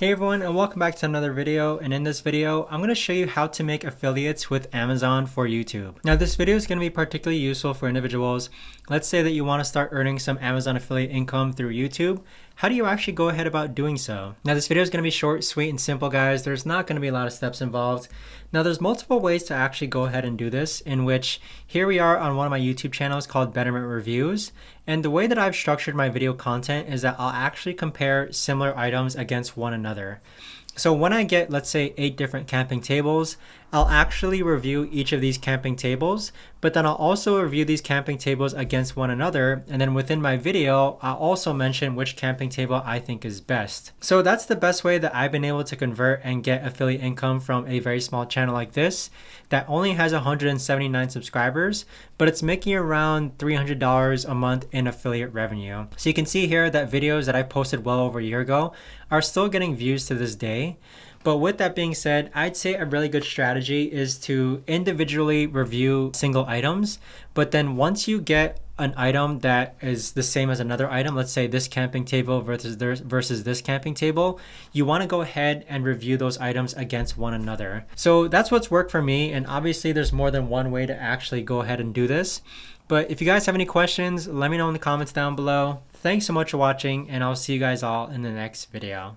Hey everyone, and welcome back to another video. And in this video, I'm going to show you how to make affiliates with Amazon for YouTube. Now this video is going to be particularly useful for individuals. Let's say that you want to start earning some Amazon affiliate income through YouTube. How do you actually go ahead about doing so? Now this video is going to be short, sweet, and simple, guys. There's not going to be a lot of steps involved. Now there's multiple ways to actually go ahead and do this, in which here we are on one of my YouTube channels called Betterment Reviews. And the way that I've structured my video content is that I'll actually compare similar items against one another. So when I get, let's say, 8 different camping tables, I'll actually review each of these camping tables, but then I'll also review these camping tables against one another. And then within my video, I'll also mention which camping table I think is best. So that's the best way that I've been able to convert and get affiliate income from a very small channel like this that only has 179 subscribers, but it's making around $300 a month in affiliate revenue. So you can see here that videos that I posted well over a year ago are still getting views to this day. But with that being said, I'd say a really good strategy is to individually review single items. But then once you get an item that is the same as another item, let's say this camping table versus this camping table, you want to go ahead and review those items against one another. So that's what's worked for me. And obviously there's more than one way to actually go ahead and do this. But if you guys have any questions, let me know in the comments down below. Thanks so much for watching, and I'll see you guys all in the next video.